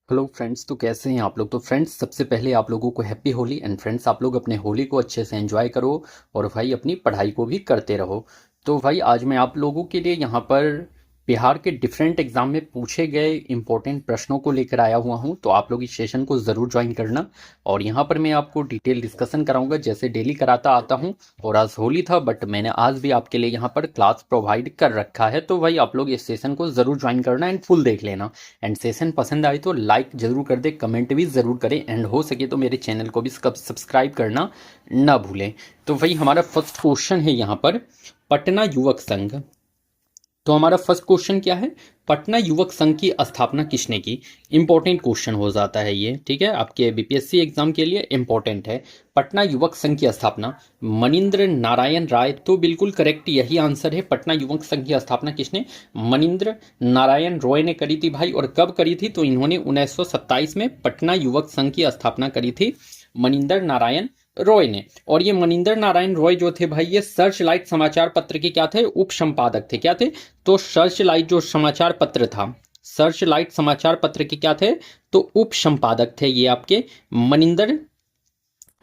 Hello friends, तो कैसे हैं आप लोग। तो फ्रेंड्स, सबसे पहले आप लोगों को हैप्पी होली। एंड फ्रेंड्स, आप लोग अपने होली को अच्छे से एंजॉय करो और भाई अपनी पढ़ाई को भी करते रहो। तो भाई आज मैं आप लोगों के लिए यहाँ पर बिहार के डिफरेंट एग्जाम में पूछे गए इंपॉर्टेंट प्रश्नों को लेकर आया हुआ हूँ। तो आप लोग इस सेशन को ज़रूर ज्वाइन करना और यहाँ पर मैं आपको डिटेल डिस्कशन कराऊंगा जैसे डेली कराता आता हूँ। और आज होली था बट मैंने आज भी आपके लिए यहाँ पर क्लास प्रोवाइड कर रखा है। तो भाई आप लोग इस सेशन को ज़रूर ज्वाइन करना एंड फुल देख लेना। एंड सेशन पसंद आए तो लाइक जरूर कर दे, कमेंट भी ज़रूर करें एंड हो सके तो मेरे चैनल को भी सब्सक्राइब करना ना भूलें। तो भाई हमारा फर्स्ट क्वेश्चन है यहाँ पर पटना युवक संघ। तो हमारा फर्स्ट क्वेश्चन क्या है, पटना युवक संघ की स्थापना किसने की। इंपॉर्टेंट क्वेश्चन हो जाता है ये, ठीक है, आपके बीपीएससी एग्जाम के लिए इंपॉर्टेंट है। पटना युवक संघ की स्थापना मनिंद्र नारायण राय। तो बिल्कुल करेक्ट यही आंसर है। पटना युवक संघ की स्थापना किसने, मनिंद्र नारायण रॉय ने करी थी भाई। और कब करी थी, तो इन्होंने 1927 में पटना युवक संघ की स्थापना करी थी मनिंदर नारायण रॉय ने। और ये मनिंदर नारायण रॉय जो थे भाई, ये सर्च लाइट समाचार पत्र के क्या थे, उप संपादक थे। क्या थे, तो सर्च लाइट जो समाचार पत्र था, सर्च लाइट समाचार पत्र के क्या थे, तो उप संपादक थे ये आपके मनिंदर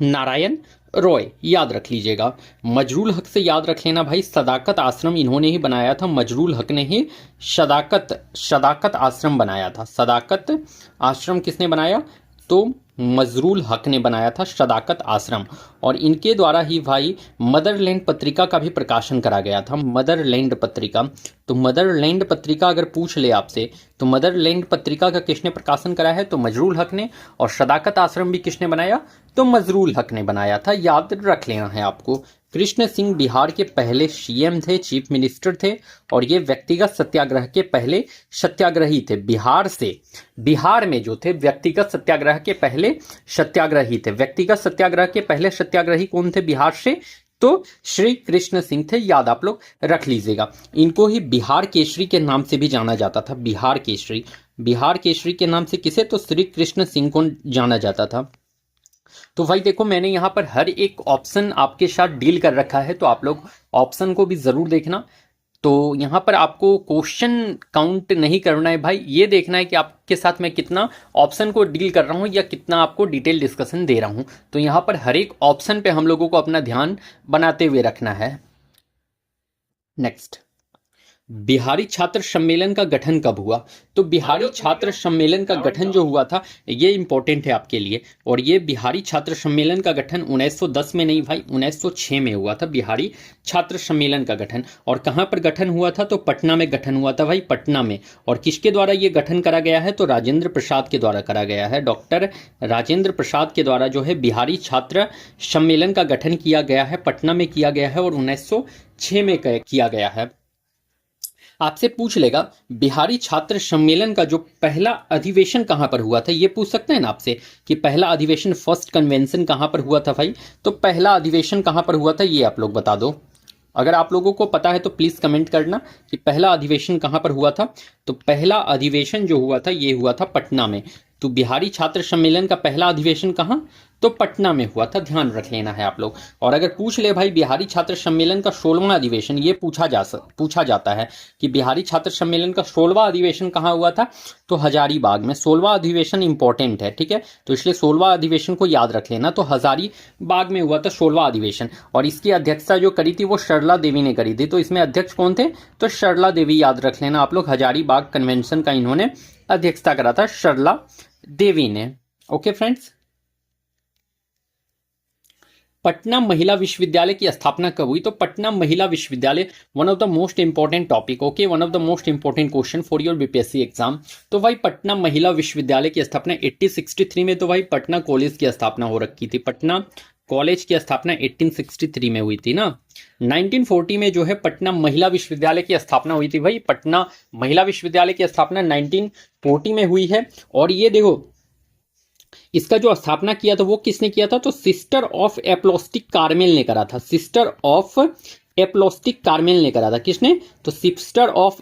नारायण रॉय। याद रख लीजिएगा। मजरूल हक से याद रख लेना भाई, सदाकत आश्रम इन्होंने ही बनाया था। मजरूल हक ने ही सदाकत आश्रम बनाया था। सदाकत आश्रम किसने बनाया, तो मजरूल हक ने बनाया था सदाकत आश्रम। और इनके द्वारा ही भाई मदरलैंड पत्रिका का भी प्रकाशन करा गया था। मदरलैंड पत्रिका, तो मदरलैंड पत्रिका अगर पूछ ले आपसे तो मदरलैंड पत्रिका का किसने प्रकाशन करा है, तो मजरूल हक ने। और सदाकत आश्रम भी किसने बनाया, तो मजरूल हक ने बनाया था। याद रख लेना है आपको। कृष्ण सिंह बिहार के पहले सीएम थे, चीफ मिनिस्टर थे। और ये व्यक्तिगत सत्याग्रह के पहले सत्याग्रही थे। बिहार में जो थे व्यक्तिगत सत्याग्रह के पहले सत्याग्रही थे। व्यक्तिगत सत्याग्रह के पहले सत्याग्रही कौन थे बिहार से, तो श्री कृष्ण सिंह थे। याद आप लोग रख लीजिएगा। इनको ही बिहार केसरी के नाम से भी जाना जाता था। बिहार केसरी के नाम से किसे, तो श्री कृष्ण सिंह को जाना जाता था। तो भाई देखो, मैंने यहाँ पर हर एक ऑप्शन आपके साथ डील कर रखा है, तो आप लोग ऑप्शन को भी जरूर देखना। तो यहाँ पर आपको क्वेश्चन काउंट नहीं करना है भाई, ये देखना है कि आपके साथ मैं कितना ऑप्शन को डील कर रहा हूँ या कितना आपको डिटेल डिस्कशन दे रहा हूँ। तो यहाँ पर हर एक ऑप्शन पे हम लोगों को अपना ध्यान बनाते हुए रखना है। नेक्स्ट, बिहारी छात्र सम्मेलन का गठन कब हुआ। तो बिहारी छात्र सम्मेलन का गठन जो हुआ था, ये इंपॉर्टेंट है आपके लिए। और ये बिहारी छात्र सम्मेलन का गठन 1910 में नहीं भाई, 1906 में हुआ था बिहारी छात्र सम्मेलन का गठन। और कहाँ पर गठन हुआ था, तो पटना में गठन हुआ था भाई, पटना में। और किसके द्वारा ये गठन करा गया है, तो राजेंद्र प्रसाद के द्वारा करा गया है। डॉक्टर राजेंद्र प्रसाद के द्वारा जो है बिहारी छात्र सम्मेलन का गठन किया गया है, पटना में किया गया है और 1906 में किया गया है। आपसे पूछ लेगा बिहारी छात्र सम्मेलन का जो पहला अधिवेशन कहां पर हुआ था, ये पूछ सकते हैं ना आपसे कि पहला अधिवेशन, फर्स्ट कन्वेंशन कहां पर हुआ था भाई। तो पहला अधिवेशन कहां पर हुआ था, ये आप लोग बता दो। अगर आप लोगों को पता है तो प्लीज कमेंट करना कि पहला अधिवेशन कहां पर हुआ था। तो पहला अधिवेशन जो हुआ था ये हुआ था पटना में। तो बिहारी छात्र सम्मेलन का पहला अधिवेशन कहां, तो पटना में हुआ था। ध्यान रख लेना है आप लोग। और अगर पूछ ले भाई बिहारी छात्र सम्मेलन का 16वां अधिवेशन, ये पूछा जाता है कि बिहारी छात्र सम्मेलन का 16वां अधिवेशन कहाँ हुआ था, तो हजारीबाग में। 16वां अधिवेशन इंपॉर्टेंट है, ठीक है, तो इसलिए 16वां अधिवेशन को याद रख लेना। तो हजारीबाग में हुआ था 16वां अधिवेशन। और इसकी अध्यक्षता जो करी थी वो सरला देवी ने करी थी। तो इसमें अध्यक्ष कौन थे, तो सरला देवी। याद रख लेना आप लोग। हजारीबाग कन्वेंशन का इन्होंने अध्यक्षता करा था, सरला देवी ने। ओके फ्रेंड्स, पटना महिला विश्वविद्यालय की स्थापना कब हुई। तो पटना महिला विश्वविद्यालय, one of the most important topic, okay, one of the most important question for your BPSC exam. तो भाई पटना महिला विश्वविद्यालय की स्थापना 1863 में, तो भाई पटना कॉलेज की स्थापना हो रखी थी। पटना कॉलेज की स्थापना 1863 में हुई थी ना। 1940 में जो है पटना महिला विश्वविद्यालय की स्थापना हुई थी भाई। पटना महिला विश्वविद्यालय की स्थापना 1940 में हुई है। और ये देखो, इसका जो स्थापना किया था वो किसने किया था, तो सिस्टर ऑफ एप्लोस्टिक कार्मेल ने करा था। सिस्टर ऑफ एप्लोस्टिक कार्मेल ने करा था। किसने, तो सिस्टर ऑफ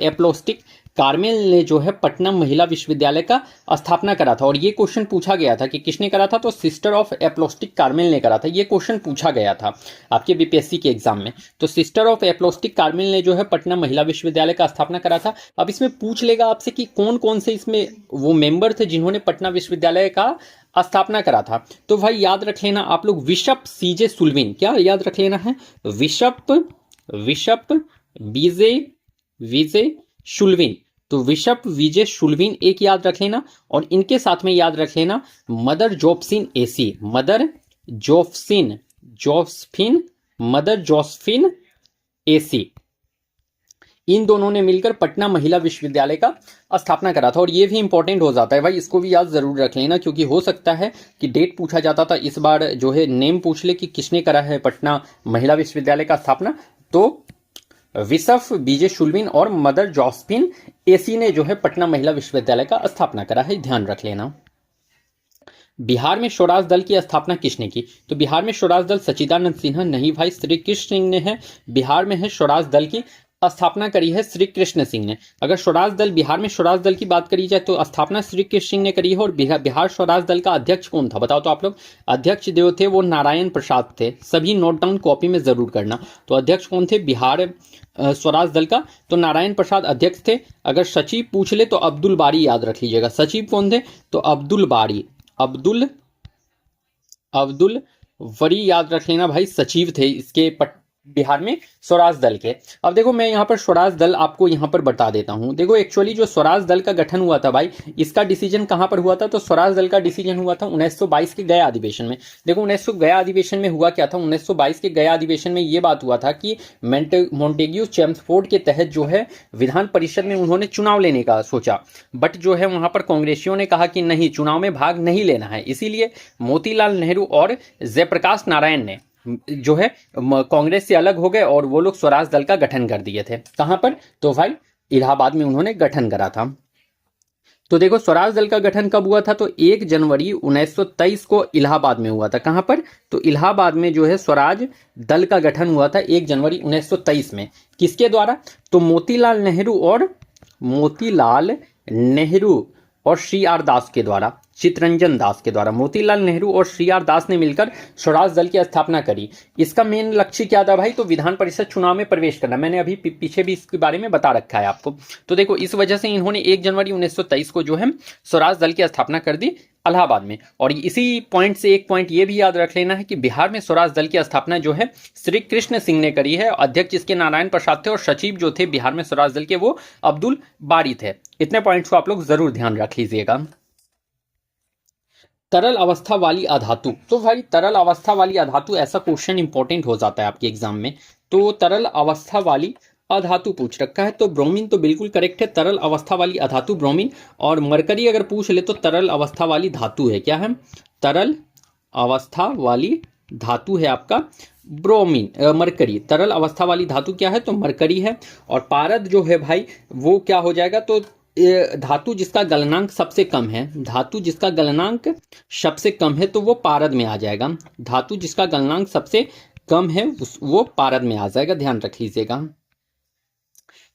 एप्लोस्टिक कार्मेल ने जो है पटना महिला विश्वविद्यालय का स्थापना करा था। और ये क्वेश्चन पूछा गया था कि किसने करा था, तो सिस्टर ऑफ एप्लोस्टिक कार्मेल ने करा था। ये क्वेश्चन पूछा गया था आपके बीपीएससी के एग्जाम में। तो सिस्टर ऑफ एप्लोस्टिक कार्मेल ने जो है पटना महिला विश्वविद्यालय का स्थापना करा था। अब इसमें पूछ लेगा आपसे कि कौन कौन से इसमें वो मेंबर थे जिन्होंने पटना विश्वविद्यालय का स्थापना करा था। तो भाई याद रख लेना आप लोग, बिशप सीजे सुल्विन, क्या याद रख लेना है, बिशप बीजे विजय शुल्विन। तो बिशप विजय शुल्विन एक याद रख लेना, और इनके साथ में याद रख लेना mother Josephine AC, mother Josephine AC. इन दोनों ने मिलकर पटना महिला विश्वविद्यालय का स्थापना करा था। और ये भी इंपॉर्टेंट हो जाता है भाई, इसको भी याद जरूर रख लेना, क्योंकि हो सकता है कि डेट पूछा जाता था, इस बार जो है नेम पूछ ले कि किसने करा है पटना महिला विश्वविद्यालय का स्थापना। तो बिशप बीजे शुल्विन और मदर जोसेफिन एसी ने जो है पटना महिला विश्वविद्यालय का स्थापना करा है, ध्यान रख लेना। बिहार में स्वराज दल की स्थापना किसने की, तो बिहार में स्वराज दल सच्चिदानंद सिन्हा नहीं भाई, श्री कृष्ण सिंह ने है। बिहार में है स्वराज दल की स्थापना करी है श्री कृष्ण सिंह ने। अगर स्वराज दल, बिहार में स्वराज दल की बात करी जाए तो स्थापना श्री कृष्ण सिंह ने करी है। और बिहार स्वराज दल का अध्यक्ष कौन था, बताओ तो आप लोग। अध्यक्ष जो थे वो नारायण प्रसाद थे, सभी नोट डाउन कॉपी में जरूर करना। तो अध्यक्ष कौन थे बिहार स्वराज दल का, तो नारायण प्रसाद अध्यक्ष थे। अगर सचिव पूछ ले तो अब्दुल बारी याद रख लीजिएगा। सचिव कौन थे, तो अब्दुल बारी, अब्दुल वरी याद रख लेना भाई, सचिव थे इसके बिहार में स्वराज दल के। अब देखो मैं यहाँ पर स्वराज दल आपको यहाँ पर बता देता हूँ। देखो एक्चुअली जो स्वराज दल का गठन हुआ था भाई, इसका डिसीजन कहाँ पर हुआ था, तो स्वराज दल का डिसीजन हुआ था 1922 के गया अधिवेशन में। देखो 1900 गया अधिवेशन में हुआ क्या था, 1922 के गया अधिवेशन में ये बात हुआ था कि मोंटेग्यू चेम्सफोर्ड के तहत जो है विधान परिषद में उन्होंने चुनाव लेने का सोचा, बट जो है वहां पर कांग्रेसियों ने कहा कि नहीं, चुनाव में भाग नहीं लेना है। इसीलिए मोतीलाल नेहरू और जयप्रकाश नारायण ने जो है कांग्रेस से अलग हो गए और वो लोग स्वराज दल का गठन कर दिए थे। कहां पर, तो भाई इलाहाबाद में उन्होंने गठन करा था। तो देखो स्वराज दल का गठन कब हुआ था, तो 1 जनवरी 1923 को इलाहाबाद में हुआ था। कहां पर, तो इलाहाबाद में जो है स्वराज दल का गठन हुआ था 1 जनवरी 1923 में। किसके द्वारा, तो मोतीलाल नेहरू और श्री आर दास के द्वारा, चितरंजन दास के द्वारा। मोतीलाल नेहरू और श्री आर दास ने मिलकर स्वराज दल की स्थापना करी। इसका मेन लक्ष्य क्या था भाई, तो विधान परिषद चुनाव में प्रवेश करना। मैंने अभी पीछे भी इसके बारे में बता रखा है आपको। तो देखो इस वजह से इन्होंने 1 जनवरी 1923 को जो है स्वराज दल की स्थापना कर दी इलाहाबाद में। और इसी पॉइंट से एक पॉइंट ये भी याद रख लेना है कि बिहार में स्वराज दल की स्थापना जो है श्री कृष्ण सिंह ने करी है। अध्यक्ष इसके नारायण प्रसाद थे और सचिव जो थे बिहार में स्वराज दल के वो अब्दुल बारी थे। इतने पॉइंट्स को आप लोग जरूर ध्यान रख लीजिएगा। तरल अवस्था वाली अधातु, तो भाई तरल अवस्था वाली अधातु ऐसा क्वेश्चन इंपॉर्टेंट हो जाता है आपके एग्जाम में। तो तरल अवस्था वाली अधातु पूछ रखा है, तो ब्रोमीन तो बिल्कुल करेक्ट है, तरल अवस्था वाली अधातु ब्रोमीन। और मरकरी अगर पूछ ले तो तरल अवस्था वाली धातु है, क्या है, तरल अवस्था वाली धातु है आपका ब्रोमीन, मरकरी। तरल अवस्था वाली धातु क्या है, तो मरकरी है। और पारद जो है भाई वो क्या हो जाएगा, तो धातु जिसका गलनांक सबसे कम है, धातु जिसका गलनांक सबसे कम है तो वो पारद में आ जाएगा। धातु जिसका गलनांक सबसे कम है वो पारद में आ जाएगा, ध्यान रख लीजिएगा।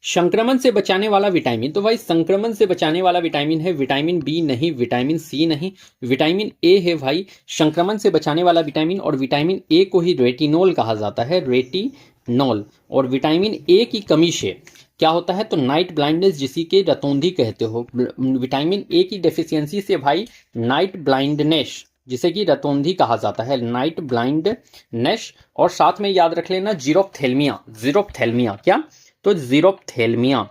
संक्रमण से बचाने वाला विटामिन, तो भाई संक्रमण से बचाने वाला विटामिन है विटामिन बी नहीं, विटामिन सी नहीं, विटामिन ए है भाई संक्रमण से बचाने वाला विटामिन। और विटामिन ए को ही रेटिनोल कहा जाता है, रेटिनोल। और विटामिन ए की कमी से क्या होता है, तो नाइट ब्लाइंडनेस, जिसी के रतौंधी कहते हो। विटामिन ए की डेफिशिएंसी से भाई नाइट ब्लाइंडनेस, जिसे कि रतौंधी कहा जाता है, नाइट ब्लाइंडनेस। और साथ में याद रख लेना जीरोप्थेल्मिया, क्या, तो जीरोप्थेल्मिया,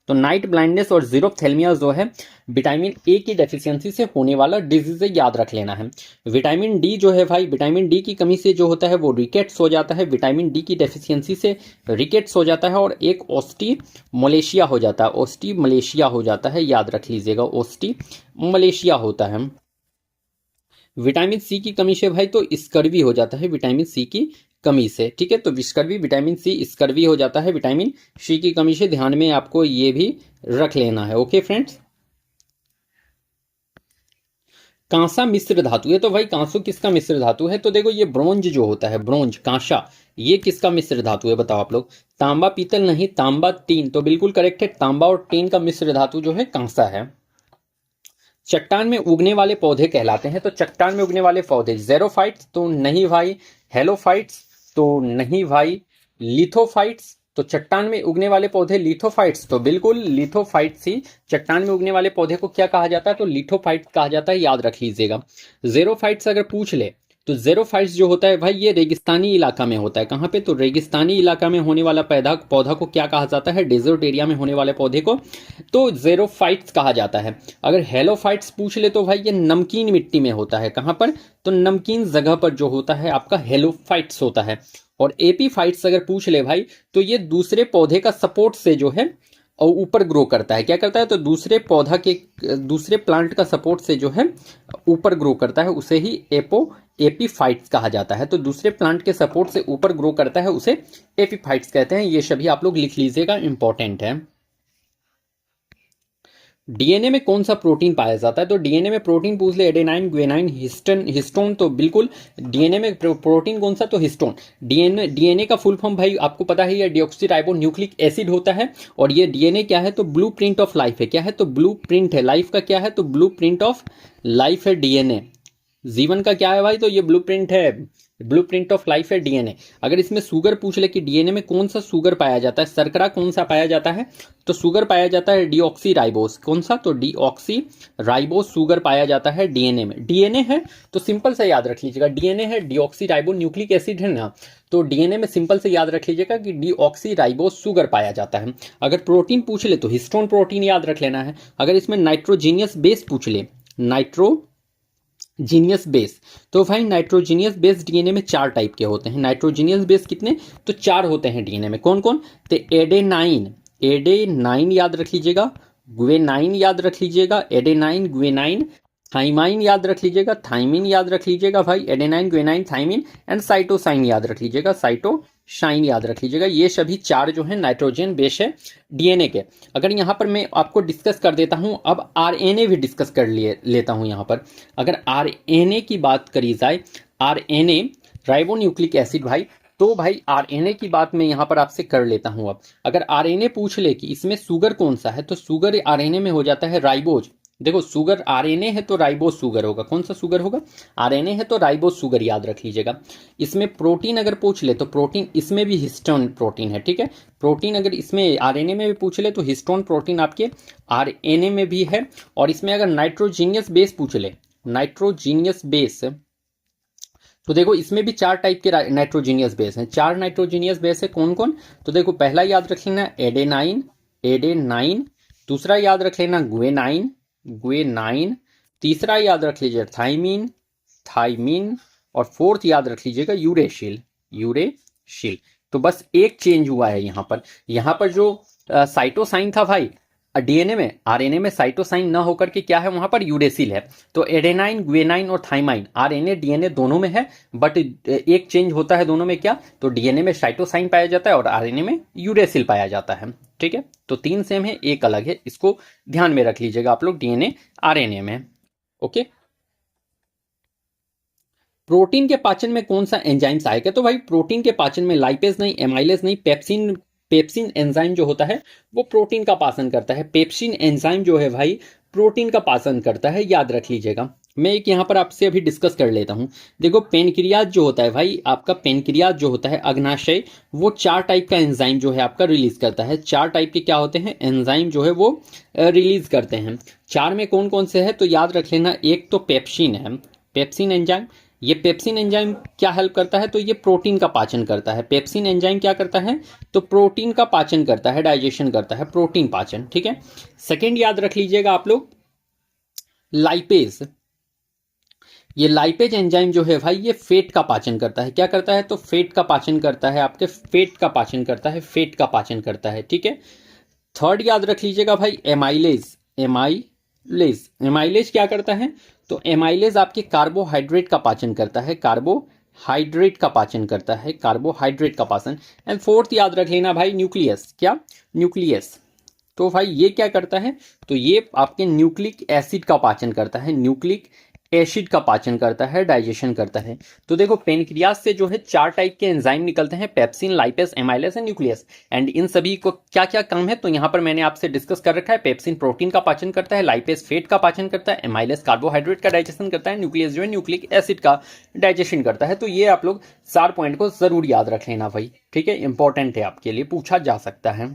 तो नाइट ब्लाइंडनेस और जीरोप्थेल्मिया जो है विटामिन ए की डेफिशिएंसी से होने वाला डिजीज है, याद रख लेना है। विटामिन डी जो है भाई, विटामिन डी की कमी से जो होता है वो रिकेट्स हो जाता है, विटामिन डी की डेफिशिएंसी से रिकेट्स हो जाता है। और एक ओस्टिमलेशिया हो जाता है, ओस्टिमलेशिया हो जाता है, याद रख लीजिएगा, ओस्टिमलेशिया होता है। विटामिन सी की कमी से भाई तो स्कर्वी हो जाता है, विटामिन सी की कमी से, ठीक है। तो स्कर्वी, विटामिन सी स्कर्वी हो जाता है विटामिन सी की कमी से, ध्यान में आपको ये भी रख लेना है। ओके फ्रेंड्स, कांसा मिश्र धातु है, तो भाई कांसो किसका मिश्र धातु है, तो देखो ये ब्रोंज जो होता है, ब्रोंज कांसा, ये किसका मिश्र धातु है बताओ आप लोग। तांबा पीतल नहीं, तांबा टीन, तो बिल्कुल करेक्ट है, तांबा और टीन का मिश्र धातु जो है कांसा है। चट्टान में उगने वाले पौधे कहलाते हैं, तो चट्टान में उगने वाले पौधे जेरोफाइट्स तो नहीं भाई, हेलोफाइट्स तो नहीं भाई, लिथोफाइट्स, तो चट्टान में उगने वाले पौधे लिथोफाइट्स, तो बिल्कुल लिथोफाइट्स ही चट्टान में उगने वाले पौधे को क्या कहा जाता है, तो लिथोफाइट्स कहा जाता है, याद रख लीजिएगा। जेरोफाइट्स अगर पूछ ले तो जेरोफाइट्स जो होता है भाई ये रेगिस्तानी इलाका में होता है। कहाँ पे, तो रेगिस्तानी इलाका में होने वाला पौधा को क्या कहा जाता है, डेजर्ट एरिया में होने वाले पौधे को तो जेरोफाइट्स कहा जाता है। अगर हेलोफाइट्स पूछ ले तो भाई ये नमकीन मिट्टी में होता है। कहाँ पर, तो नमकीन जगह पर जो होता है आपका हेलोफाइट्स होता है। और एपीफाइट्स अगर पूछ ले भाई तो ये दूसरे पौधे का सपोर्ट से जो है और ऊपर ग्रो करता है। क्या करता है, तो दूसरे प्लांट का सपोर्ट से जो है ऊपर ग्रो करता है, उसे ही एपीफाइट्स कहा जाता है। तो दूसरे प्लांट के सपोर्ट से ऊपर ग्रो करता है, उसे एपीफाइट्स कहते हैं। ये सभी आप लोग लिख लीजिएगा, इंपॉर्टेंट है। डीएनए में कौन सा प्रोटीन पाया जाता है, तो डीएनए में प्रोटीन पूछ ले, एडेनाइन, ग्वेनाइन, हिस्टोन, तो बिल्कुल डीएनए में प्रोटीन कौन सा, तो हिस्टोन। डीएनए का फुल फॉर्म भाई आपको पता है, ये डीऑक्सीराइबो न्यूक्लिक एसिड होता है। और ये डीएनए क्या है, तो ब्लू प्रिंट ऑफ लाइफ है। क्या है, तो ब्लू प्रिंट है लाइफ का, क्या है, तो ब्लू प्रिंट ऑफ लाइफ है डीएनए। जीवन का क्या है भाई, तो ये ब्लूप्रिंट है, ब्लूप्रिंट ऑफ लाइफ है डीएनए। अगर इसमें शुगर पूछ ले कि डीएनए में कौन सा शुगर पाया जाता है, शर्करा कौन सा पाया जाता है, तो शुगर पाया जाता है डीऑक्सी राइबोस। कौन सा, तो डीऑक्सी राइबोस शुगर पाया जाता है डीएनए में। डीएनए है तो सिंपल से याद रख लीजिएगा, डीएनए है डीऑक्सी राइबो न्यूक्लिक एसिड है ना, तो डीएनए में सिंपल से याद रख लीजिएगा कि डीऑक्सी राइबोस शुगर पाया जाता है। अगर प्रोटीन पूछ ले तो हिस्टोन प्रोटीन याद रख लेना है। अगर इसमें नाइट्रोजीनियस बेस पूछ ले, नाइट्रोजीनियस बेस, तो भाई नाइट्रोजीनियस बेस डीएनए में 4 टाइप के होते हैं। नाइट्रोजीनियस बेस कितने, तो 4 होते हैं डीएनए में। कौन कौन, तो एडेनाइन याद रख लीजिएगा, ग्वेनाइन याद रख लीजिएगा, एडेनाइन, ग्वेनाइन, थाइमाइन याद रख लीजिएगा, थाइमिन याद रख लीजिएगा भाई, adenine, guanine, thymine, and cytosine याद रख लीजिएगा, साइटोसाइन याद रख लीजिएगा। ये सभी 4 जो है नाइट्रोजन बेस है डीएनए के। अगर यहाँ पर मैं आपको डिस्कस कर देता हूँ, अब आरएनए भी डिस्कस कर लेता हूँ यहाँ पर। अगर आरएनए की बात करी जाए, आरएनए राइबोन्यूक्लिक एसिड भाई, तो भाई आरएनए की बात मैं यहाँ पर आपसे कर लेता हूँ। अब अगर आरएनए पूछ ले कि इसमें शुगर कौन सा है, तो शुगर आरएनए में हो जाता है राइबोज। देखो शुगर आरएनए है तो राइबोज शुगर होगा। कौन सा शुगर होगा, आरएनए है तो राइबोज शुगर याद रख लीजिएगा। इसमें प्रोटीन अगर पूछ ले तो प्रोटीन इसमें भी हिस्टोन प्रोटीन है, ठीक है। प्रोटीन अगर इसमें आरएनए में भी पूछ ले तो हिस्टोन प्रोटीन आपके आरएनए में भी है। और इसमें अगर नाइट्रोजीनियस बेस पूछ ले, नाइट्रोजीनियस बेस, तो देखो इसमें भी 4 टाइप के नाइट्रोजीनियस बेस हैं। 4 नाइट्रोजीनियस बेस है। कौन कौन, तो देखो पहला याद रख लेना एडेनाइन, दूसरा याद रख लेना ग्वेनाइन, तीसरा याद रख लीजिए थाइमीन, और फोर्थ याद रख लीजिएगा यूरेशिल। तो बस एक चेंज हुआ है यहाँ पर जो साइटोसाइन था भाई डीएनए में, आरएनए में साइटोसाइन ना होकर के क्या है वहां पर यूरेसिल है। तो एडेनाइन, ग्वेनाइन और थाइमाइन आरएनए डीएनए दोनों में है, बट एक चेंज होता है दोनों में। क्या, तो डीएनए में साइटोसाइन पाया जाता है और आरएनए में यूरेसिल पाया जाता है, ठीक है। तो 3 सेम है, एक अलग है, इसको ध्यान में रख लीजिएगा आप लोग डीएनए आरएनए में। ओके, प्रोटीन के पाचन में कौन सा एंजाइम्स आएगा, तो भाई प्रोटीन के पाचन में लाइपेज नहीं, एमाइलेज नहीं, पेप्सिन एंजाइम जो होता है वो प्रोटीन का पाचन करता है। पेप्सिन एंजाइम जो है भाई प्रोटीन का पाचन करता है, याद रख लीजिएगा। मैं एक यहाँ पर आपसे अभी डिस्कस कर लेता हूँ। देखो पेनक्रियाज जो होता है भाई, आपका पेनक्रियाज जो होता है अग्नाशय, वो 4 टाइप का एंजाइम जो है आपका रिलीज करता है। 4 टाइप के क्या होते हैं, एंजाइम जो है वो रिलीज करते हैं। 4 में कौन कौन से है, तो याद रख लेना। एक तो पेप्सिन है, पेप्सिन एंजाइम। ये पेप्सिन एंजाइम क्या हेल्प करता है, तो ये प्रोटीन का पाचन करता है। पेप्सिन एंजाइम क्या करता है, तो प्रोटीन का पाचन करता है, डाइजेशन करता है, प्रोटीन पाचन, ठीक है। सेकंड याद रख लीजिएगा आप लोग लाइपेज। ये लाइपेज एंजाइम जो है भाई ये फेट का पाचन करता है। क्या करता है, तो फेट का पाचन करता है, आपके फेट का पाचन करता है, फेट का पाचन करता है, ठीक है। थर्ड याद रख लीजिएगा भाई एमाइलेज क्या करता है, तो एमाइलेज आपके कार्बोहाइड्रेट का पाचन करता है, कार्बोहाइड्रेट का पाचन करता है, कार्बोहाइड्रेट का पाचन। एंड फोर्थ याद रख लेना भाई न्यूक्लियस। क्या, न्यूक्लियस, तो भाई ये क्या करता है, तो ये आपके न्यूक्लिक एसिड का पाचन करता है, न्यूक्लिक एसिड का पाचन करता है, डाइजेशन करता है। तो देखो पेनक्रियास से जो है 4 टाइप के एंजाइम निकलते हैं, pepsin, lipase, amylase and nucleus. And in सभी को क्या क्या काम है तो यहाँ पर मैंने आपसे डिस्कस कर रखा है। पेप्सिन प्रोटीन का पाचन करता है, लाइपेस फैट का पाचन करता है, एमाइलेस कार्बोहाइड्रेट का डाइजेशन करता है, न्यूक्लियस जो है न्यूक्लिक एसिड का डाइजेशन करता है। तो ये आप लोग 4 पॉइंट को जरूर याद रख लेना भाई, ठीक है, इंपॉर्टेंट है, आपके लिए पूछा जा सकता है।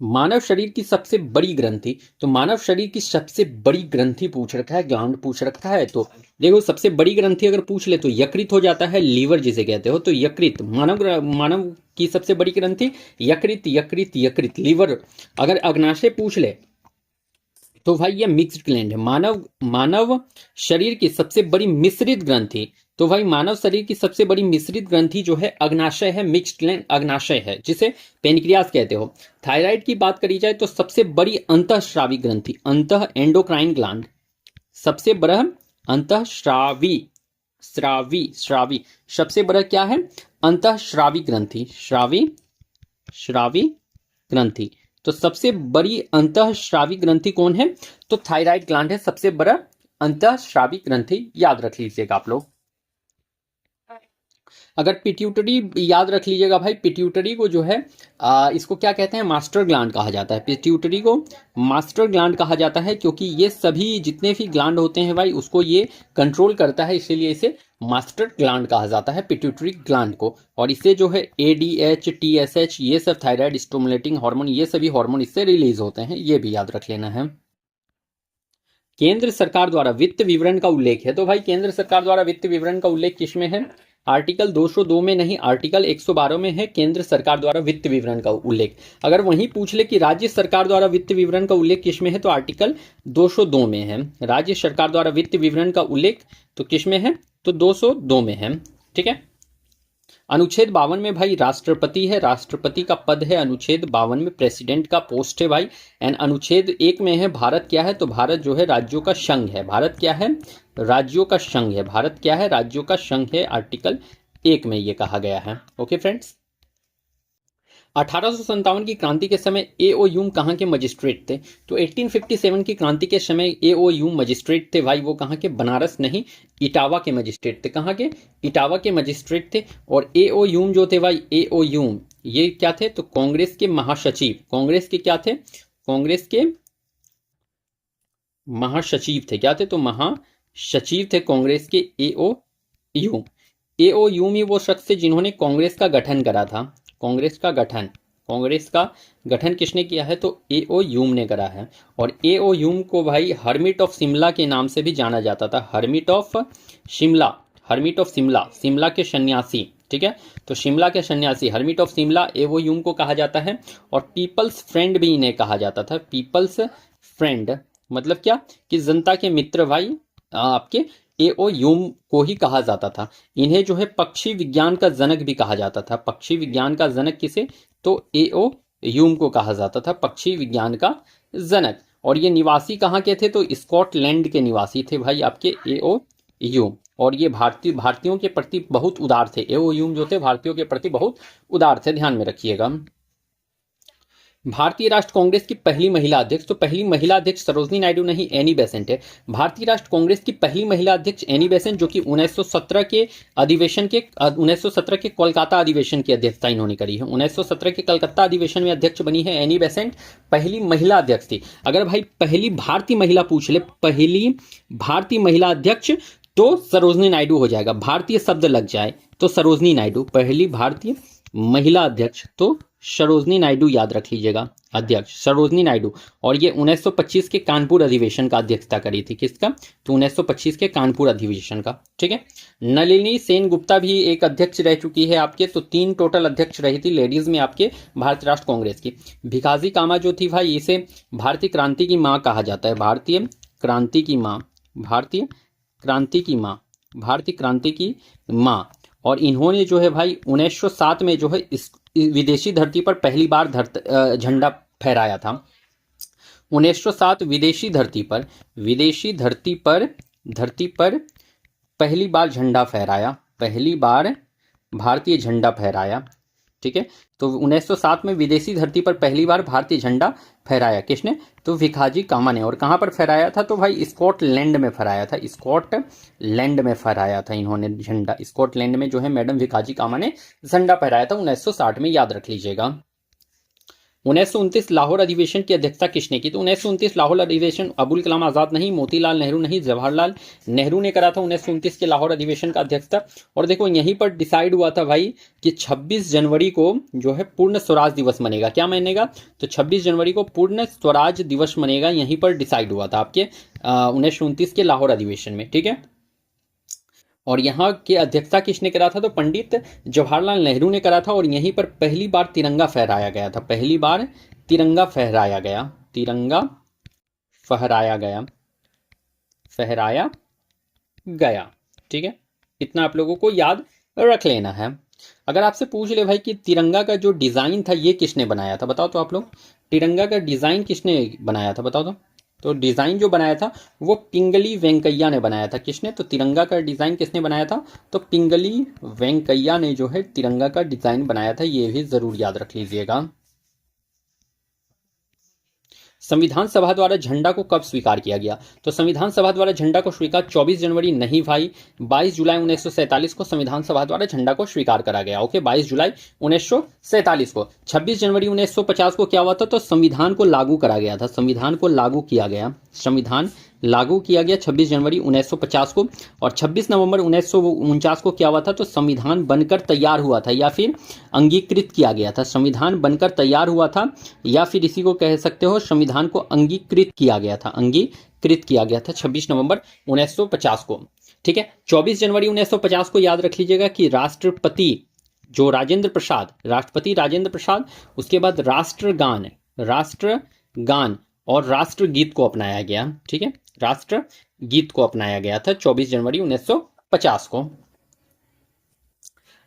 मानव शरीर की सबसे बड़ी ग्रंथि, तो मानव शरीर की सबसे बड़ी ग्रंथि पूछ रखा है, ग्लैंड पूछ रखा है। तो देखो सबसे बड़ी ग्रंथि अगर पूछ ले तो यकृत हो जाता है, लीवर जिसे कहते हो। तो यकृत मानव की सबसे बड़ी ग्रंथि यकृत, यकृत, यकृत, लीवर। अगर अग्नाशय पूछ ले तो भाई ये मिक्स्ड ग्लैंड है। मानव मानव शरीर की सबसे बड़ी मिश्रित ग्रंथि, तो भाई मानव शरीर की सबसे बड़ी मिश्रित ग्रंथि जो है अग्नाशय है, मिक्स्ड ग्लैंड अग्नाशय है, जिसे पेनक्रियास कहते हो। थायराइड की बात करी जाए तो सबसे बड़ी अंतःस्रावी ग्रंथि, अंतः एंडोक्राइन ग्लैंड, सबसे बड़ा अंतःस्रावी, श्रावी श्रावी, सबसे बड़ा क्या है, अंतःस्रावी ग्रंथि, श्रावी श्रावी ग्रंथि। तो सबसे बड़ी अंतःस्रावी ग्रंथि कौन है, तो थायराइड ग्लैंड है सबसे बड़ा अंतःस्रावी ग्रंथि, याद रख लीजिएगा आप लोग। अगर पिट्यूटरी याद रख लीजिएगा भाई, पिट्यूटरी को जो है इसको क्या कहते हैं, मास्टर ग्लैंड कहा जाता है। पिट्यूटरी को मास्टर ग्लैंड कहा जाता है क्योंकि ये सभी जितने भी ग्लैंड होते हैं भाई उसको ये कंट्रोल करता है, इसीलिए इसे मास्टर ग्लैंड कहा जाता है, पिट्यूटरी ग्लैंड को। और इससे जो है एडीएच, टीएसएच, ये सब थायराइड स्टिमुलेटिंग हार्मोन, ये सभी हार्मोन इससे रिलीज होते हैं, ये भी याद रख लेना है। केंद्र सरकार द्वारा वित्त विवरण का उल्लेख है, तो भाई केंद्र सरकार द्वारा वित्त विवरण का उल्लेख किसमें है, आर्टिकल 202 में नहीं, आर्टिकल 112 में है केंद्र सरकार द्वारा वित्त विवरण का उल्लेख। अगर वहीं पूछ ले कि राज्य सरकार द्वारा वित्त विवरण का उल्लेख किसमें है तो आर्टिकल 202 में है। राज्य सरकार द्वारा वित्त विवरण का उल्लेख तो किसमें है, तो 202 में है, ठीक है। अनुच्छेद 52 में भाई राष्ट्रपति है, राष्ट्रपति का पद है। अनुच्छेद 52 में प्रेसिडेंट का पोस्ट है भाई। एंड अनुच्छेद 1 में है भारत क्या है, तो भारत जो है राज्यों का संघ है। भारत क्या है, राज्यों का संघ है। भारत क्या है, राज्यों का संघ है, आर्टिकल 1 में ये कहा गया है। ओके फ्रेंड्स, 1857 की क्रांति के समय एओ यूम कहाँ के मजिस्ट्रेट थे, तो 1857 की क्रांति के समय एओ यूम मजिस्ट्रेट थे भाई, वो कहाँ के, बनारस नहीं, इटावा के मजिस्ट्रेट थे। कहाँ के, इटावा के मजिस्ट्रेट थे। और एओ यूम जो थे भाई, एओ यूम ये क्या थे, तो कांग्रेस के महासचिव, कांग्रेस के क्या थे, कांग्रेस के महासचिव थे, क्या थे, तो महासचिव थे कांग्रेस के एओ यूम। एओ यूम ही वो शख्स थे जिन्होंने कांग्रेस का गठन करा था। कांग्रेस का गठन, कांग्रेस का गठन किसने किया है, तो एओ यूम ने करा है। और एओ यूम को भाई हर्मिट ऑफ शिमला के नाम से भी जाना जाता था, hermit of Shimla, hermit of Shimla, Shimla के सन्यासी, ठीक है। तो शिमला के सन्यासी हर्मिट ऑफ शिमला एओ यूम को कहा जाता है। और पीपल्स फ्रेंड भी इन्हें कहा जाता था, पीपल्स फ्रेंड मतलब क्या, कि जनता के मित्र भाई आपके एओ यूम को ही कहा जाता था। इन्हें जो है पक्षी विज्ञान का जनक भी कहा जाता था। पक्षी विज्ञान का जनक किसे, तो एओ यूम को कहा जाता था, पक्षी विज्ञान का जनक। और ये निवासी कहाँ के थे, तो स्कॉटलैंड के निवासी थे भाई आपके एओ यूम। और ये भारतीयों के प्रति बहुत उदार थे। एओ यूम जो थे भारतीयों के प्रति बहुत उदार थे, ध्यान में रखिएगा। भारतीय राष्ट्र कांग्रेस की पहली महिला अध्यक्ष, तो पहली महिला अध्यक्ष सरोजनी नायडू नहीं, एनी बेसेंट है। भारतीय राष्ट्र कांग्रेस की पहली महिला अध्यक्ष एनी बेसेंट, जो कि 1917 के अधिवेशन के 1917 के कोलकाता अधिवेशन की अध्यक्षता इन्होंने करी है। 1917 के कलकत्ता अधिवेशन में अध्यक्ष बनी है एनी बेसेंट, पहली महिला अध्यक्ष थी। अगर भाई पहली भारतीय महिला पूछ ले, पहली भारतीय महिला अध्यक्ष, तो सरोजनी नायडू हो जाएगा। भारतीय शब्द लग जाए तो सरोजनी नायडू, पहली भारतीय महिला अध्यक्ष तो सरोजनी नायडू, याद रख लीजिएगा, अध्यक्ष सरोजनी नायडू। और ये 1925 के कानपुर अधिवेशन का अध्यक्षता करी थी, किसका, तो 1925 के कानपुर अधिवेशन का, ठीक है। नलिनी सेन गुप्ता भी एक अध्यक्ष रह चुकी है आपके, तो 3 टोटल अध्यक्ष रही थी लेडीज में आपके भारतीय राष्ट्र कांग्रेस की। भिकाजी कामा जो थी भाई, इसे भारतीय क्रांति की माँ कहा जाता है, भारतीय क्रांति की माँ, भारतीय क्रांति की माँ, भारतीय क्रांति की माँ। और इन्होंने जो है भाई 1907 में जो है इस विदेशी धरती पर पहली बार झंडा फहराया था। 1907 विदेशी धरती पर पहली बार झंडा फहराया, पहली बार भारतीय झंडा फहराया, ठीक है। तो 1907 में विदेशी धरती पर पहली बार भारतीय झंडा फहराया किसने? तो भिखाजी कामा ने। और कहाँ पर फहराया था? तो भाई स्कॉटलैंड में फहराया था, स्कॉटलैंड में फहराया था इन्होंने झंडा। स्कॉटलैंड में जो है मैडम भिखाजी कामा ने झंडा फहराया था 1960 में, याद रख लीजिएगा। 1929 लाहौर अधिवेशन की अध्यक्षता किसने की? तो 1929 लाहौर अधिवेशन अबुल कलाम आजाद नहीं, मोतीलाल नेहरू नहीं, जवाहरलाल नेहरू ने करा था 1929 के लाहौर अधिवेशन का अध्यक्षता। और देखो यहीं पर डिसाइड हुआ था भाई कि 26 जनवरी को जो है पूर्ण स्वराज दिवस मनेगा। क्या मनेगा? तो 26 जनवरी को पूर्ण स्वराज दिवस मनेगा, यहीं पर डिसाइड हुआ था आपके 1929 के लाहौर अधिवेशन में, ठीक है। और यहाँ की अध्यक्षता किसने करा था? तो पंडित जवाहरलाल नेहरू ने करा था। और यहीं पर पहली बार तिरंगा फहराया गया था, पहली बार तिरंगा फहराया गया, तिरंगा फहराया गया, फहराया गया, ठीक है। इतना आप लोगों को याद रख लेना है। अगर आपसे पूछ ले भाई कि तिरंगा का जो डिजाइन था ये किसने बनाया था, बताओ तो आप लोग, तिरंगा का डिजाइन किसने बनाया था, बताओ तो डिजाइन जो बनाया था वो पिंगली वेंकैया ने बनाया था। किसने? तो तिरंगा का डिजाइन किसने बनाया था? तो पिंगली वेंकैया ने जो है तिरंगा का डिजाइन बनाया था, ये भी जरूर याद रख लीजिएगा। संविधान सभा द्वारा झंडा को कब स्वीकार किया गया? तो संविधान सभा द्वारा झंडा को स्वीकार 24 जनवरी नहीं भाई, 22 जुलाई 1947 को संविधान सभा द्वारा झंडा को स्वीकार करा गया। ओके, 22 जुलाई 1947 को। 26 जनवरी 1950 को क्या हुआ था? तो संविधान को लागू करा गया था, संविधान को लागू किया गया, संविधान लागू किया गया 26 जनवरी 1950 को। और 26 नवंबर 1949 को क्या हुआ था? तो संविधान बनकर तैयार हुआ था या फिर अंगीकृत किया गया था। संविधान बनकर तैयार हुआ था या फिर इसी को कह सकते हो संविधान को अंगीकृत किया गया था, अंगीकृत किया गया था 26 नवंबर 1950 को, ठीक है। 24 जनवरी 1950 को याद रख लीजिएगा कि राष्ट्रपति जो राजेंद्र प्रसाद, राष्ट्रपति राजेंद्र प्रसाद, उसके बाद राष्ट्रगान, राष्ट्रगान और राष्ट्रगीत को अपनाया गया, ठीक है, राष्ट्र गीत को अपनाया गया था 24 जनवरी 1950 को।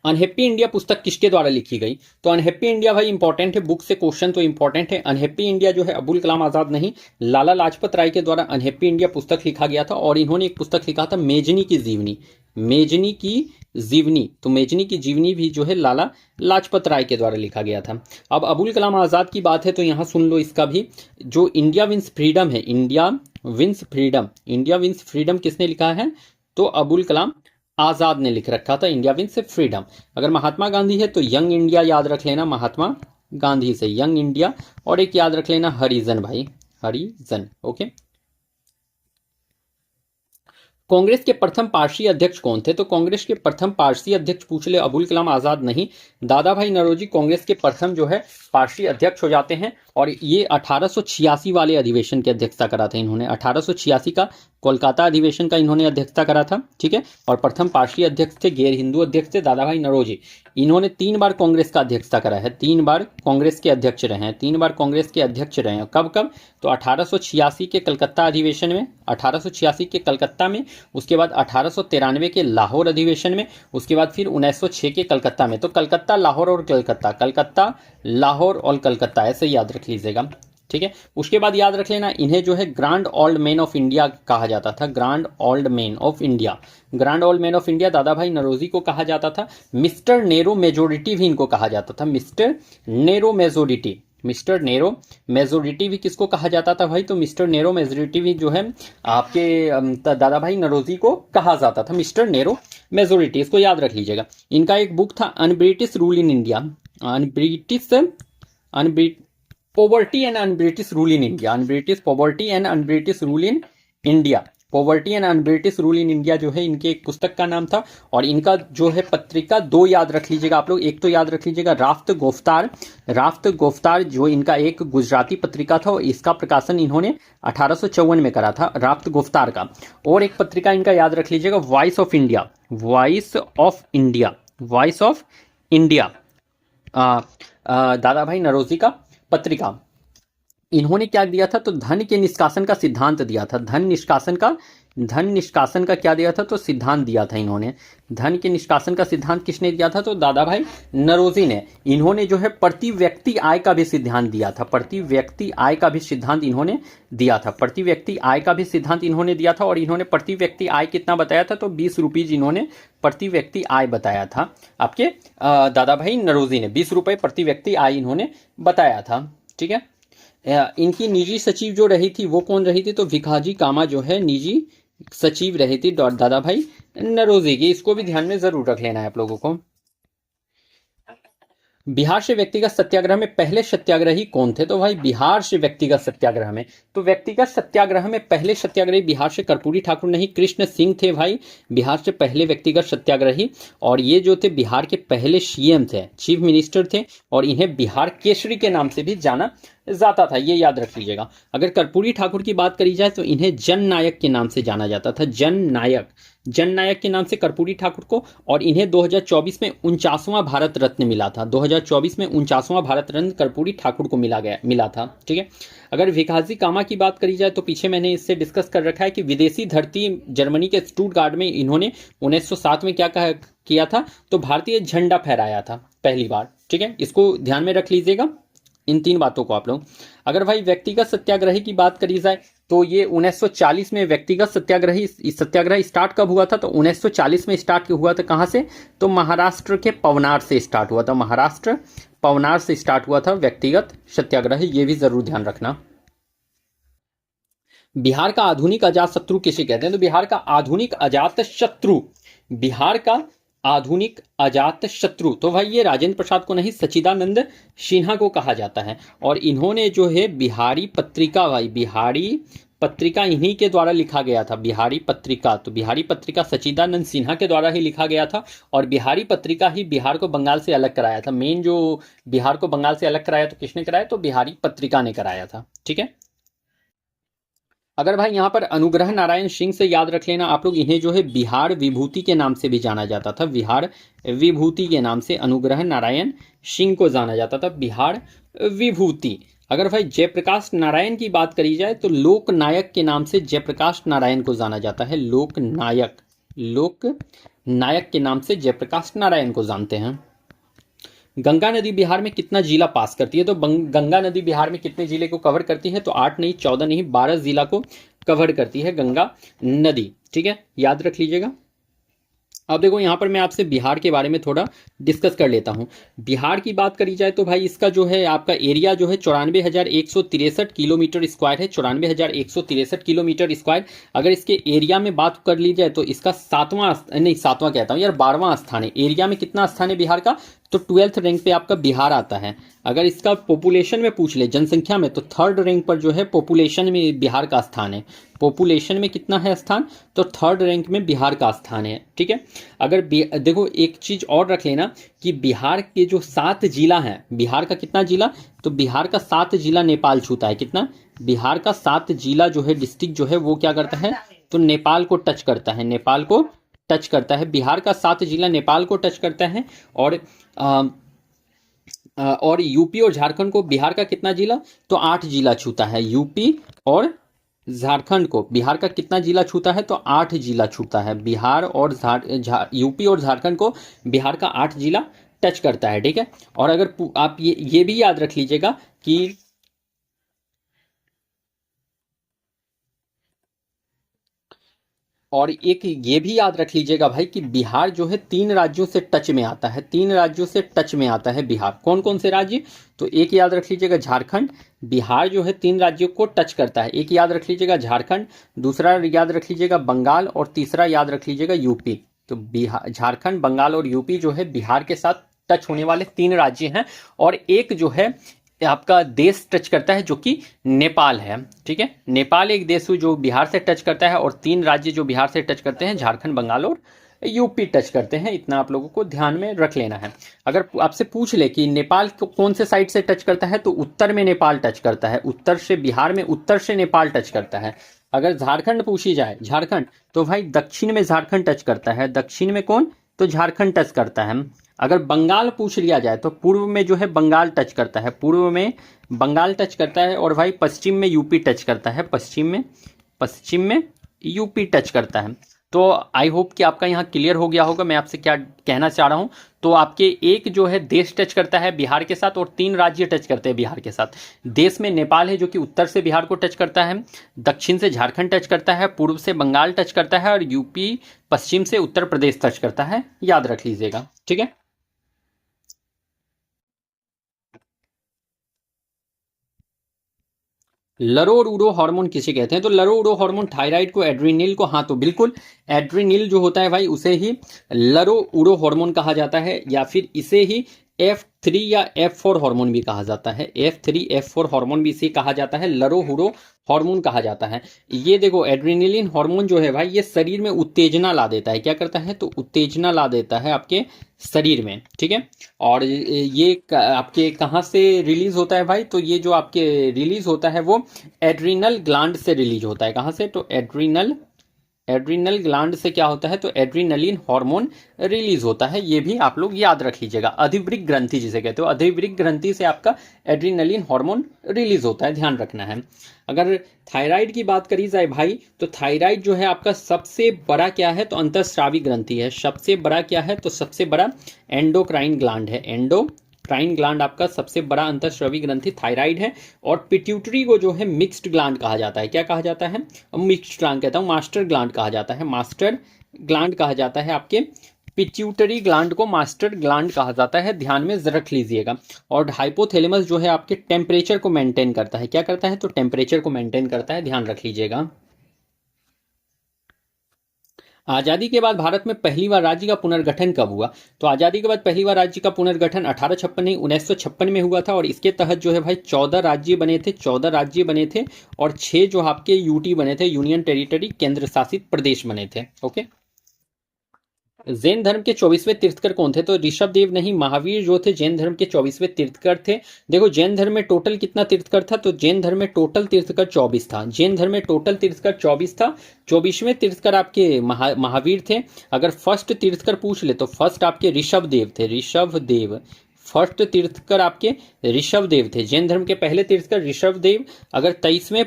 अनहैप्पी इंडिया पुस्तक किसके द्वारा लिखी गई? तो अनहैप्पी इंडिया भाई इंपॉर्टेंट है, बुक से क्वेश्चन तो इंपॉर्टेंट है। अनहैप्पी इंडिया जो है अबुल कलाम आजाद नहीं, लाला लाजपत राय के द्वारा अनहैप्पी इंडिया पुस्तक लिखा गया था। और इन्होंने एक पुस्तक लिखा था मेजनी की जीवनी, मेजनी की जीवनी। तो मेजनी की जीवनी भी जो है लाला लाजपत राय के द्वारा लिखा गया था। अब अबुल कलाम आजाद की बात है तो यहां सुन लो इसका भी, जो इंडिया विंस फ्रीडम है, India wins freedom, India wins freedom किसने लिखा है? तो अबुल कलाम आजाद ने लिख रखा था, इंडिया विंस फ्रीडम। अगर महात्मा गांधी है तो यंग इंडिया याद रख लेना, महात्मा गांधी से यंग इंडिया। और एक याद रख लेना हरिजन भाई, हरिजन, ओके। कांग्रेस के प्रथम पार्षदी अध्यक्ष कौन थे? तो कांग्रेस के प्रथम पार्षदी अध्यक्ष पूछ ले अबुल कलाम आजाद नहीं, दादा भाई नौरोजी कांग्रेस के प्रथम जो है पार्षदी अध्यक्ष हो जाते हैं। और ये 1886 वाले अधिवेशन की अध्यक्षता करा था इन्होंने, 1886 का कोलकाता अधिवेशन का इन्होंने अध्यक्षता करा था, ठीक है। और प्रथम पार्षदी अध्यक्ष थे, गैर हिंदू अध्यक्ष थे दादा भाई नौरोजी। इन्होंने 3 बार कांग्रेस का अध्यक्षता करा है, 3 बार कांग्रेस के अध्यक्ष रहे हैं, 3 बार कांग्रेस के अध्यक्ष रहे हैं। कब कब? तो 1886 के कलकत्ता अधिवेशन में, 1886 के कलकत्ता में, उसके बाद 1893 के लाहौर अधिवेशन में, उसके बाद फिर 1906 के कलकत्ता में। तो कलकत्ता, लाहौर और कलकत्ता, कलकत्ता, लाहौर और कलकत्ता, ऐसे याद रख लीजिएगा, ठीक है। उसके बाद याद रख लेना इन्हें जो है grand old man of India कहा जाता था, grand old man of India, grand old man of India दादा भाई नौरोजी को कहा जाता था। मिस्टर नेरो मेजोरिटी भी इनको कहा जाता था, mister narrow majority, mister narrow majority भी किसको कहा जाता था भाई? तो मिस्टर नेरो मेजोरिटी भी जो है आपके दादा भाई नौरोजी को कहा जाता था, मिस्टर नेरो मेजोरिटी, इसको याद रख लीजिएगा। इनका एक बुक था un-British rule in India, poverty and un-British rule in India, un-British poverty and un-British rule in India, poverty and un-British rule in India जो है इनके एक पुस्तक का नाम था। और इनका जो है पत्रिका 2 याद रख लीजिएगा आप लोग, एक तो याद रख लीजिएगा राफ्त गोफ्तार, राफ्त गोफ्तार जो इनका एक गुजराती पत्रिका था, इसका प्रकाशन इन्होंने 1854 में करा था, राफ्त गोफ्तार का। और एक पत्रिका इनका याद रख लीजिएगा voice of India, voice of India, voice of India, दादा भाई नौरोजी का पत्रिका। इन्होंने क्या दिया था? तो धन के निष्कासन का सिद्धांत दिया था, धन निष्कासन का धन निष्कासन का क्या दिया था, तो सिद्धांत दिया था इन्होंने। धन के निष्कासन का सिद्धांत किसने दिया था, तो दादा भाई नरोजी ने। इन्होंने जो है प्रति व्यक्ति आय का भी सिद्धांत दिया था, प्रति व्यक्ति आय का भी सिद्धांत इन्होंने दिया था, प्रति व्यक्ति आय का भी सिद्धांत इन्होंने दिया था। और इन्होंने प्रति व्यक्ति आय कितना बताया था, तो 20 रुपीज इन्होंने प्रति व्यक्ति आय बताया था। आपके दादा भाई नरोजी ने 20 रुपए प्रति व्यक्ति आय इन्होंने बताया था। ठीक है, इनकी निजी सचिव जो रही थी वो कौन रही थी, तो भिखाजी कामा जो है निजी सचिव रही थी दादा भाई नरोजी की। इसको भी ध्यान में जरूर रख लेना है आप लोगों को। बिहार से व्यक्तिगत सत्याग्रह में पहले सत्याग्रही कौन थे, तो भाई बिहार से व्यक्तिगत सत्याग्रह में, तो व्यक्तिगत सत्याग्रह में पहले सत्याग्रही बिहार से कर्पूरी ठाकुर नहीं, कृष्ण सिंह थे भाई बिहार से पहले व्यक्तिगत सत्याग्रही। और ये जो थे बिहार के पहले सीएम थे, चीफ मिनिस्टर थे, और इन्हें बिहार केसरी के नाम से भी जाना जाता था, ये याद रख लीजिएगा। अगर कर्पूरी ठाकुर की बात करी जाए तो इन्हें जन नायक के नाम से जाना जाता था, जन नायक के नाम से कर्पूरी ठाकुर को। और इन्हें 2024 में 49वां भारत रत्न मिला था, 2024 में 49वां भारत रत्न कर्पूरी ठाकुर को मिला था। ठीक है, अगर भिखाजी कामा की बात करी जाए तो पीछे मैंने इससे डिस्कस कर रखा है कि विदेशी धरती जर्मनी के स्टुटगार्ट में इन्होंने 1907 में क्या किया था, तो भारतीय झंडा फहराया था पहली बार। ठीक है, इसको ध्यान में रख लीजिएगा इन 3 बातों को आप लोग। अगर भाई व्यक्तिगत सत्याग्रही की बात करी जाए तो ये 1940 में व्यक्तिगत सत्याग्रह स्टार्ट कब हुआ था, तो 1940 में स्टार्ट हुआ था। कहां से, तो महाराष्ट्र के पवनार से स्टार्ट हुआ था, महाराष्ट्र पवनार से स्टार्ट हुआ था व्यक्तिगत सत्याग्रह, ये भी जरूर ध्यान रखना। बिहार का आधुनिक अजात शत्रु किसे कहते हैं, तो बिहार का आधुनिक अजात शत्रु तो भाई ये राजेंद्र प्रसाद को नहीं, सच्चिदानंद सिन्हा को कहा जाता है। और इन्होंने जो है बिहारी पत्रिका, भाई बिहारी पत्रिका इन्हीं के द्वारा लिखा गया था, बिहारी पत्रिका। तो बिहारी पत्रिका सच्चिदानंद सिन्हा के द्वारा ही लिखा गया था। और बिहारी पत्रिका ही बिहार को बंगाल से अलग कराया था, मेन जो बिहार को बंगाल से अलग कराया तो किसने कराया, तो बिहारी पत्रिका ने कराया था। ठीक है, अगर भाई यहाँ पर अनुग्रह नारायण सिंह से याद रख लेना आप लोग, इन्हें जो है बिहार विभूति के नाम से भी जाना जाता था, बिहार विभूति के नाम से अनुग्रह नारायण सिंह को जाना जाता था, बिहार विभूति। अगर भाई जयप्रकाश नारायण की बात करी जाए तो लोकनायक के नाम से जयप्रकाश नारायण को जाना जाता है, लोकनायक के नाम से जयप्रकाश नारायण को जानते हैं। गंगा नदी बिहार में कितना जिला पास करती है, तो गंगा नदी बिहार में कितने जिले को कवर करती है, तो 8 नहीं 14 नहीं 12 जिला को कवर करती है गंगा नदी। ठीक है, याद रख लीजिएगा। अब देखो यहाँ पर मैं आपसे बिहार के बारे में थोड़ा डिस्कस कर लेता हूँ। बिहार की बात करी जाए तो भाई इसका जो है आपका एरिया जो है 94,163 किलोमीटर स्क्वायर है, 94,163 किलोमीटर स्क्वायर। अगर इसके एरिया में बात कर ली जाए तो इसका 12वां स्थान है। एरिया में कितना स्थान है बिहार का, तो 12th रैंक पे आपका बिहार आता है। अगर इसका पॉपुलेशन में पूछ ले, जनसंख्या में, तो 3rd रैंक पर जो है पॉपुलेशन में बिहार का स्थान है। पॉपुलेशन में कितना है स्थान, तो 3rd रैंक में बिहार का स्थान है। ठीक है, अगर देखो एक चीज और रख लेना कि बिहार के जो 7 जिला हैं, बिहार का कितना जिला, तो बिहार का 7 जिला नेपाल छूता है। कितना, बिहार का 7 जिला जो है डिस्ट्रिक्ट जो है वो क्या करता है, तो नेपाल को टच करता है, नेपाल को टच करता है। बिहार का 7 जिला नेपाल को टच करता है। और यूपी और झारखंड को बिहार का कितना जिला, तो 8 जिला छूता है। यूपी और झारखंड को बिहार का कितना जिला छूता है, तो 8 जिला छूता है। बिहार और यूपी और झारखंड को बिहार का 8 जिला टच करता है। ठीक है, और अगर आप ये भी याद रख लीजिएगा कि और एक ये भी याद रख लीजिएगा भाई कि बिहार जो है 3 राज्यों से टच में आता है, 3 राज्यों से टच में आता है बिहार। कौन कौन से राज्य, तो एक याद रख लीजिएगा झारखंड। बिहार जो है 3 राज्यों को टच करता है, एक याद रख लीजिएगा झारखंड, दूसरा याद रख लीजिएगा बंगाल, और तीसरा याद रख लीजिएगा यूपी। तो बिहार, झारखंड, बंगाल और यूपी जो है बिहार के साथ टच होने वाले 3 राज्य हैं। और एक जो है आपका देश टच करता है जो कि नेपाल है। ठीक है, नेपाल एक देश जो बिहार से टच करता है, और 3 राज्य जो बिहार से टच करते हैं, झारखंड, बंगाल और यूपी टच करते हैं। इतना आप लोगों को ध्यान में रख लेना है। अगर आपसे पूछ ले कि नेपाल को कौन से साइड से टच करता है, तो उत्तर में नेपाल टच करता है, उत्तर से बिहार में उत्तर से नेपाल टच करता है। अगर झारखंड पूछी जाए, झारखंड, तो भाई दक्षिण में झारखंड टच करता है। दक्षिण में कौन, तो झारखंड टच करता है। अगर बंगाल पूछ लिया जाए तो पूर्व में जो है बंगाल टच करता है, पूर्व में बंगाल टच करता है। और भाई पश्चिम में यूपी टच करता है, पश्चिम में यूपी टच करता है। तो आई होप कि आपका यहाँ क्लियर हो गया होगा मैं आपसे क्या कहना चाह रहा हूँ। तो आपके एक जो है देश टच करता है बिहार के साथ, और 3 राज्य टच करते हैं बिहार के साथ। देश में नेपाल है जो कि उत्तर से बिहार को टच करता है, दक्षिण से झारखंड टच करता है, पूर्व से बंगाल टच करता है, और यूपी पश्चिम से उत्तर प्रदेश टच करता है, याद रख लीजिएगा, ठीक है। लरो और उरो हार्मोन किसे कहते हैं? तो लरो उरो हार्मोन थायराइड को, एड्रीनिल को, हाँ तो बिल्कुल एड्रीनिल जो होता है भाई उसे ही लरो उरो हार्मोन कहा जाता है, या फिर इसे ही F3 या F4 हार्मोन भी कहा जाता है। F3 F4 हार्मोन भी इसे कहा जाता है, लरो हुरो हार्मोन कहा जाता है। ये देखो एड्रेनलिन हार्मोन जो है भाई ये शरीर में उत्तेजना ला देता है। क्या करता है? तो उत्तेजना ला देता है आपके शरीर में, ठीक है। और ये आपके कहाँ से रिलीज होता है भाई? तो ये जो आपके रिलीज होता है वो एड्रिनल ग्लैंड से रिलीज होता है। कहाँ से? तो एड्रिनल ग्लैंड से क्या होता है? तो एड्रिनलिन हार्मोन रिलीज होता है। ये भी आप लोग याद रख लीजिएगा। अधिवृक्क ग्रंथि जिसे कहते हो, अधिवृक्क ग्रंथि से आपका एड्रिनलिन हार्मोन रिलीज होता है, ध्यान रखना है। अगर थायराइड की बात करी जाए भाई तो थायराइड जो है आपका सबसे बड़ा क्या है? तो अंतःस्रावी ग्रंथि है। सबसे बड़ा क्या है? तो सबसे बड़ा एंडोक्राइन ग्लैंड है। एंडोक्राइन ग्लैंड आपका सबसे बड़ा अंतःस्रावी ग्रंथि थायराइड है। और पिट्यूटरी को जो है मिक्स्ड ग्लैंड कहा जाता है। क्या कहा जाता है? मिक्स्ड ग्लैंड कहता हूं, मास्टर ग्लैंड कहा जाता है। मास्टर ग्लैंड कहा जाता है आपके पिट्यूटरी ग्लैंड को, मास्टर ग्लैंड कहा जाता है, ध्यान में रख लीजिएगा। और हाइपोथैलेमस जो है आपके टेम्परेचर को मेंटेन करता है। क्या करता है? तो टेम्परेचर को मेंटेन करता है, ध्यान रख लीजिएगा। आज़ादी के बाद भारत में पहली बार राज्य का पुनर्गठन कब हुआ? तो आज़ादी के बाद पहली बार राज्य का पुनर्गठन 1856 नहीं 1956 में हुआ था। और इसके तहत जो है भाई 14 राज्य बने थे, 14 राज्य बने थे, और 6 जो आपके यूटी बने थे, यूनियन टेरिटरी, केंद्र शासित प्रदेश बने थे। ओके। जैन धर्म के 24वें तीर्थकर कौन थे? तो ऋषभ देव नहीं, महावीर जो थे जैन धर्म के 24वें तीर्थकर थे। देखो जैन धर्म में टोटल कितना तीर्थकर था? तो जैन धर्म में टोटल तीर्थकर 24 था। जैन धर्म में टोटल तीर्थकर 24 था। 24वें तीर्थकर आपके महावीर थे। अगर फर्स्ट तीर्थकर पूछ ले तो फर्स्ट आपके ऋषभ देव थे। ऋषभ देव फर्स्ट तीर्थकर आपके ऋषभ देव थे। जैन धर्म के पहले तीर्थकर ऋषभ देव। अगर 23वें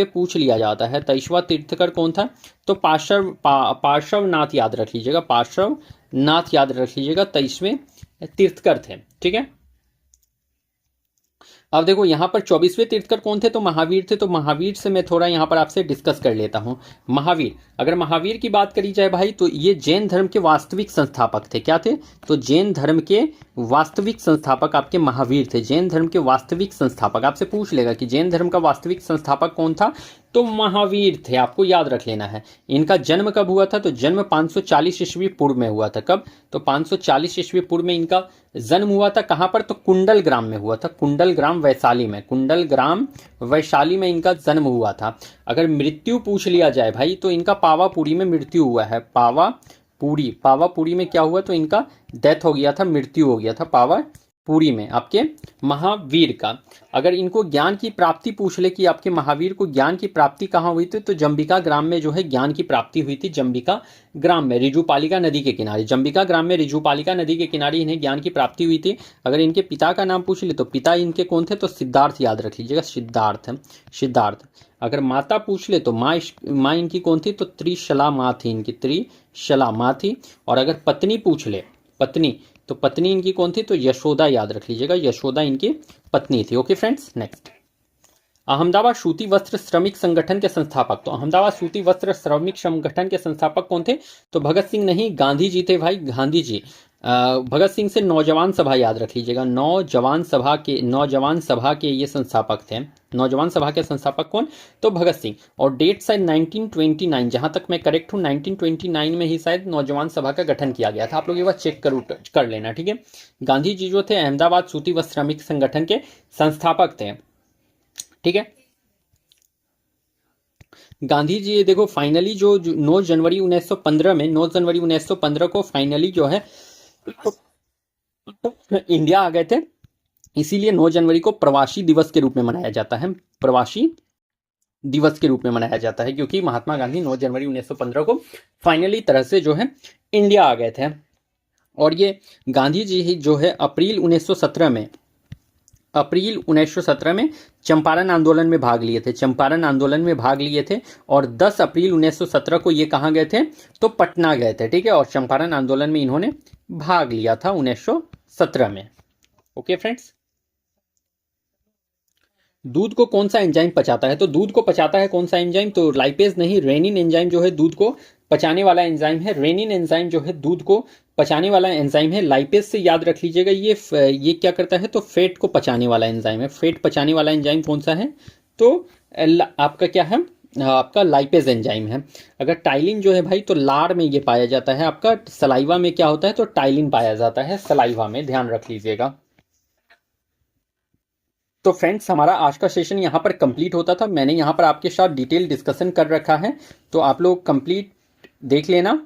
पूछ लिया जाता है, 23वां तीर्थकर कौन था? तो पार्श्वनाथ याद रख लीजिएगा। पार्श्वनाथ याद रख लीजिएगा, 23वें तीर्थकर थे, ठीक है। अब देखो यहाँ पर 24वें तीर्थकर कौन थे? तो महावीर थे। तो महावीर से मैं थोड़ा यहाँ पर आपसे डिस्कस कर लेता हूँ। महावीर, अगर महावीर की बात करी जाए भाई तो ये जैन धर्म के वास्तविक संस्थापक थे। क्या थे? तो जैन धर्म के वास्तविक संस्थापक आपके महावीर थे। जैन धर्म के वास्तविक संस्थापक आपसे पूछ लेगा कि जैन धर्म का वास्तविक संस्थापक कौन था? तो महावीर थे, आपको याद रख लेना है। इनका जन्म कब हुआ था? तो जन्म 540 ईस्वी पूर्व में हुआ था। कब? तो 540 ईस्वी पूर्व में इनका जन्म हुआ था। कहां पर? तो कुंडल ग्राम में हुआ था। कुंडल ग्राम वैशाली में, कुंडल ग्राम वैशाली में इनका जन्म हुआ था। अगर मृत्यु पूछ लिया जाए भाई तो इनका पावापुरी में मृत्यु हुआ है। पावापुरी में क्या हुआ? तो इनका डेथ हो गया था, मृत्यु हो गया था पावापुरी में आपके महावीर का। अगर इनको ज्ञान की प्राप्ति पूछ ले कि आपके महावीर को ज्ञान की प्राप्ति कहाँ हुई थी, तो जंबिका ग्राम में जो है ज्ञान की प्राप्ति हुई थी। जंबिका ग्राम में रिजुपालिका नदी के किनारे, जंबिका ग्राम में रिजुपालिका नदी के किनारे इन्हें ज्ञान की प्राप्ति हुई थी। अगर इनके पिता का नाम पूछ ले तो पिता इनके कौन थे? तो सिद्धार्थ याद रख लीजिएगा, सिद्धार्थ। अगर माता पूछ ले तो माँ इनकी कौन थी? तो त्रिशला माँ थी इनकी, त्रिशला माँ थी। और अगर पत्नी पूछ ले, पत्नी, तो पत्नी इनकी कौन थी? तो यशोदा याद रख लीजिएगा, यशोदा इनकी पत्नी थी। Okay friends, next. अहमदाबाद सूती वस्त्र श्रमिक संगठन के संस्थापक। तो अहमदाबाद सूती वस्त्र श्रमिक संगठन के संस्थापक कौन थे? तो भगत सिंह नहीं, गांधी जी थे भाई, गांधी जी। भगत सिंह से नौजवान सभा याद रख लीजिएगा, नौजवान सभा के ये संस्थापक थे। नौजवान सभा के संस्थापक कौन? तो भगत सिंह। और डेट शायद 1929, जहां तक मैं करेक्ट हूं 1929 में ही शायद नौजवान सभा का गठन किया गया था। आप लोग ये बात चेक कर लेना, ठीक है। गांधी जी जो थे अहमदाबाद सूती वस्त्र श्रमिक संगठन के संस्थापक थे, ठीक है। गांधी जी देखो फाइनली जो 9 जनवरी 1915 को फाइनली जो है इंडिया आ गए थे। इसीलिए 9 जनवरी को प्रवासी दिवस के रूप में मनाया जाता है, प्रवासी दिवस के रूप में मनाया जाता है, क्योंकि महात्मा गांधी 9 जनवरी 1915 को फाइनली तरह से जो है इंडिया आ गए थे। और ये गांधी जी ही जो है अप्रैल 1917 में अप्रैल 1917 में चंपारण आंदोलन में भाग लिए थे, चंपारण आंदोलन में भाग लिए थे। और 10 अप्रैल 1917 को ये कहाँ गए थे, तो पटना गए थे, ठीक है। और चंपारण आंदोलन में इन्होंने भाग लिया था 1917 में। ओके फ्रेंड्स, दूध को कौन सा एंजाइम पचाता है, तो दूध को पचाता है कौन सा एंजाइम, तो लाइपेज नहीं, रेनिन एंजाइम जो है दूध को पचाने वाला एंजाइम है। रेनिन एंजाइम जो है दूध को पचाने वाला एंजाइम है। लाइपेज से याद रख लीजिएगा, ये क्या करता है, तो फैट को पचाने वाला एंजाइम है। फैट पचाने वाला एंजाइम कौन सा है, तो आपका क्या है, आपका लाइपेज एंजाइम है। अगर टाइलिन जो है भाई, तो लार में ये पाया जाता है। आपका सलाइवा में क्या होता है, तो टाइलिन पाया जाता है सलाइवा में, ध्यान रख लीजिएगा। तो फ्रेंड्स, हमारा आज का सेशन यहाँ पर कंप्लीट होता था। मैंने यहाँ पर आपके साथ डिटेल डिस्कशन कर रखा है, तो आप लोग कंप्लीट देख लेना,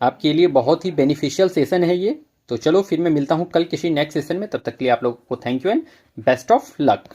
आपके लिए बहुत ही बेनिफिशियल सेशन है ये। तो चलो फिर मैं मिलता हूँ कल किसी नेक्स्ट सेशन में, तब तक के लिए आप लोगों को thank you and best of luck.